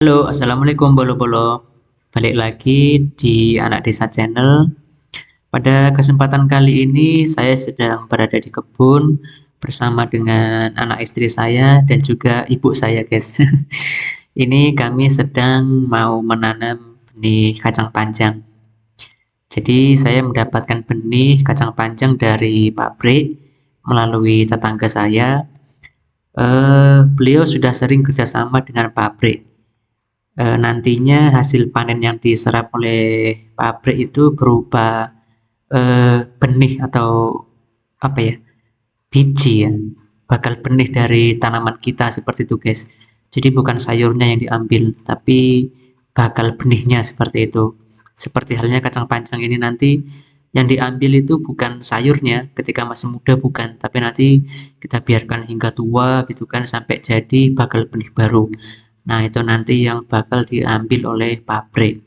Halo, Assalamualaikum Bolo-Bolo. Balik lagi di Anak Desa Channel. Pada kesempatan kali ini saya sedang berada di kebun bersama dengan anak istri saya dan juga ibu saya, guys. Ini kami sedang mau menanam benih kacang panjang. Jadi saya mendapatkan benih kacang panjang dari pabrik melalui tetangga saya. Beliau sudah sering kerjasama dengan pabrik. Nantinya hasil panen yang diserap oleh pabrik itu berupa benih atau apa ya, biji ya, bakal benih dari tanaman kita seperti itu, guys. Jadi bukan sayurnya yang diambil, tapi bakal benihnya seperti itu. Seperti halnya kacang panjang ini nanti yang diambil itu bukan sayurnya ketika masih muda, bukan, tapi nanti kita biarkan hingga tua gitu kan sampai jadi bakal benih baru. Nah, itu nanti yang bakal diambil oleh pabrik.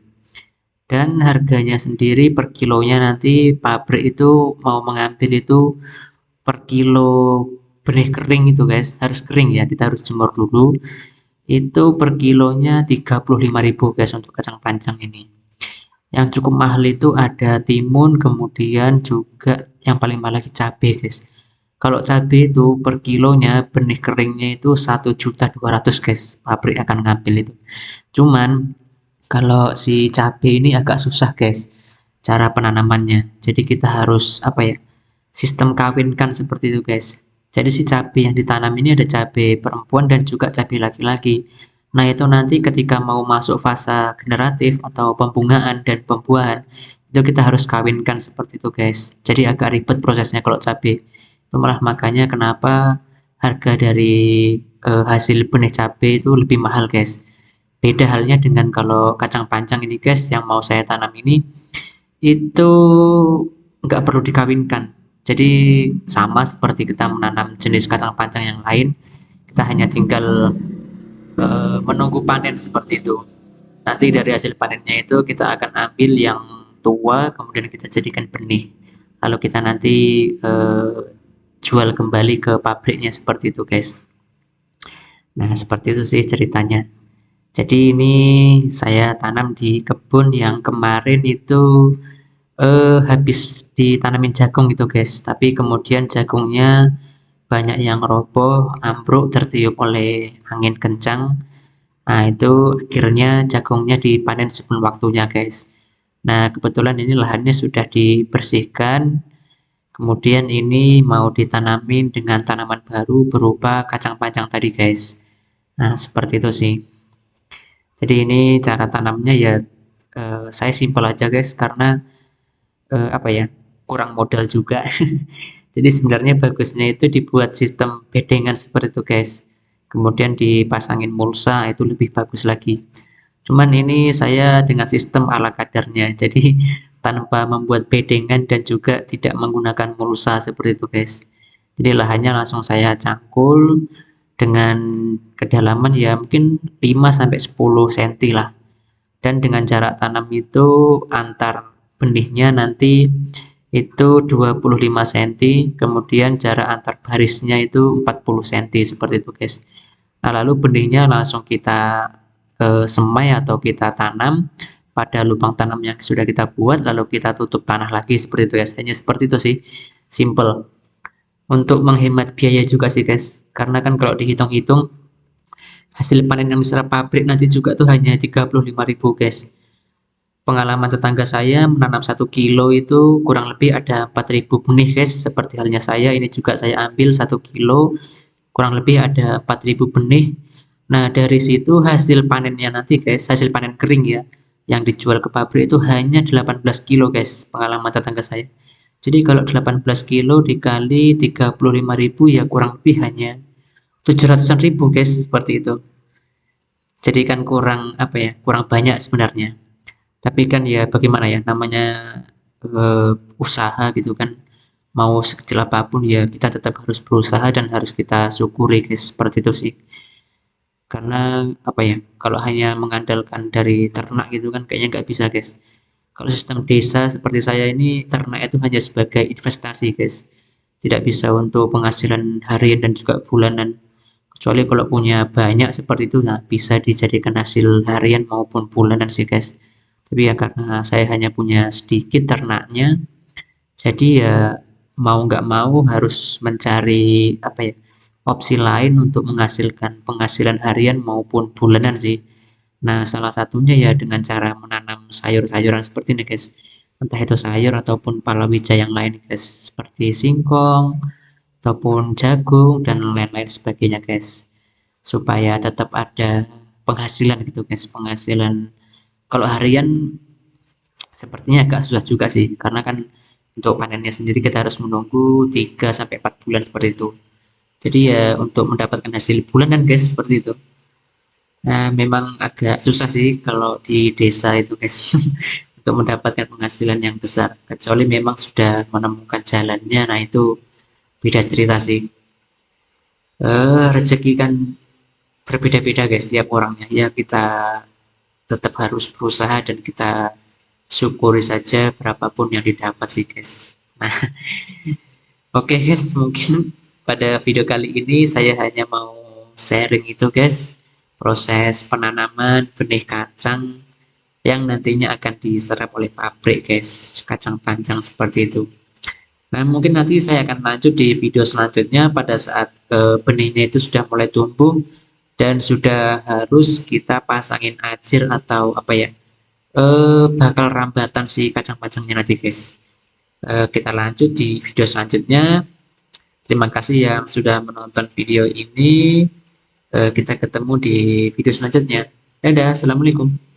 Dan harganya sendiri per kilonya nanti pabrik itu mau mengambil itu per kilo benih kering itu, guys. Harus kering ya, kita harus jemur dulu. Itu per kilonya 35.000, guys, untuk kacang panjang ini. Yang cukup mahal itu ada timun, kemudian juga yang paling mahal lagi cabai, guys. Kalau cabai itu per kilonya benih keringnya itu 1.200.000, guys. Pabrik akan ngambil itu. Cuman kalau si cabai ini agak susah, guys, cara penanamannya. Jadi kita harus apa ya? Sistem kawinkan seperti itu, guys. Jadi si cabai yang ditanam ini ada cabai perempuan dan juga cabai laki-laki. Nah, itu nanti ketika mau masuk fase generatif atau pembungaan dan pembuahan, itu kita harus kawinkan seperti itu, guys. Jadi agak ribet prosesnya kalau cabai. Itu malah makanya kenapa harga dari hasil benih cabai itu lebih mahal, guys. Beda halnya dengan kalau kacang panjang ini, guys, yang mau saya tanam ini, itu nggak perlu dikawinkan. Jadi sama seperti kita menanam jenis kacang panjang yang lain, kita hanya tinggal menunggu panen seperti itu. Nanti dari hasil panennya itu kita akan ambil yang tua, kemudian kita jadikan benih. Lalu kita nanti eh, jual kembali ke pabriknya seperti itu, guys. Nah, seperti itu sih ceritanya. Jadi ini saya tanam di kebun yang kemarin itu habis ditanamin jagung gitu, guys. Tapi kemudian jagungnya banyak yang roboh, ambruk, tertiup oleh angin kencang. Nah, itu akhirnya jagungnya dipanen sebelum waktunya, guys. Nah, kebetulan ini lahannya sudah dibersihkan. Kemudian ini mau ditanamin dengan tanaman baru berupa kacang panjang tadi, guys. Nah, seperti itu sih. Jadi ini cara tanamnya ya, saya simpel aja, guys, karena apa ya, kurang modal juga. Jadi sebenarnya bagusnya itu dibuat sistem bedengan seperti itu, guys. Kemudian dipasangin mulsa itu lebih bagus lagi. Cuman ini saya dengan sistem ala kadarnya. Jadi tanpa membuat bedengan dan juga tidak menggunakan mulsa seperti itu, guys. Jadi lahannya langsung saya cangkul dengan kedalaman ya mungkin 5 sampai 10 cm lah. Dan dengan jarak tanam itu antar benihnya nanti itu 25 cm, kemudian jarak antar barisnya itu 40 cm seperti itu, guys. Nah, lalu benihnya langsung kita semai atau kita tanam pada lubang tanam yang sudah kita buat, lalu kita tutup tanah lagi seperti itu, guys. Hanya seperti itu sih, simple. Untuk menghemat biaya juga sih, guys. Karena kan kalau dihitung-hitung hasil panen yang diserap pabrik nanti juga tuh hanya 35.000, guys. Pengalaman tetangga saya menanam 1 kilo itu kurang lebih ada 4.000 benih, guys. Seperti halnya saya, ini juga saya ambil 1 kilo, kurang lebih ada 4.000 benih. Nah, dari situ hasil panennya nanti, guys, hasil panen kering ya, yang dijual ke pabrik itu hanya 18 kilo, guys, pengalaman tetangga saya. Jadi kalau 18 kilo dikali 35.000 ya kurang lebih hanya 700-an ribu, guys, seperti itu. Jadi kan kurang apa ya, kurang banyak sebenarnya. Tapi kan ya bagaimana ya, namanya eh, usaha gitu kan. Mau sekecil apapun ya kita tetap harus berusaha dan harus kita syukuri, guys, seperti itu sih. Karena apa ya, kalau hanya mengandalkan dari ternak gitu kan kayaknya nggak bisa, guys. Kalau sistem desa seperti saya ini, ternak itu hanya sebagai investasi, guys. Tidak bisa untuk penghasilan harian dan juga bulanan. Kecuali kalau punya banyak seperti itu, nah bisa dijadikan hasil harian maupun bulanan sih guys. Tapi ya karena saya hanya punya sedikit ternaknya, jadi ya mau nggak mau harus mencari apa ya, opsi lain untuk menghasilkan penghasilan harian maupun bulanan sih. Nah, salah satunya ya dengan cara menanam sayur-sayuran seperti ini guys. Entah itu sayur ataupun palawija yang lain guys, seperti singkong ataupun jagung dan lain-lain sebagainya guys. Supaya tetap ada penghasilan gitu guys, penghasilan. Kalau harian sepertinya agak susah juga sih, karena kan untuk panennya sendiri kita harus menunggu 3 sampai 4 bulan seperti itu. Jadi ya untuk mendapatkan hasil bulanan guys seperti itu. Nah, memang agak susah sih kalau di desa itu guys untuk mendapatkan penghasilan yang besar. Kecuali memang sudah menemukan jalannya, nah itu beda cerita sih. Rezeki kan berbeda-beda guys tiap orangnya. Ya kita tetap harus berusaha dan kita syukuri saja berapapun yang didapat sih guys. Nah, oke guys, mungkin pada video kali ini saya hanya mau sharing itu guys, proses penanaman benih kacang yang nantinya akan diserap oleh pabrik guys, kacang panjang seperti itu. Nah, mungkin nanti saya akan lanjut di video selanjutnya pada saat benihnya itu sudah mulai tumbuh dan sudah harus kita pasangin ajir atau apa ya, bakal rambatan si kacang panjangnya nanti guys. Kita lanjut di video selanjutnya. Terima kasih yang sudah menonton video ini. Kita ketemu di video selanjutnya. Dadah, assalamualaikum.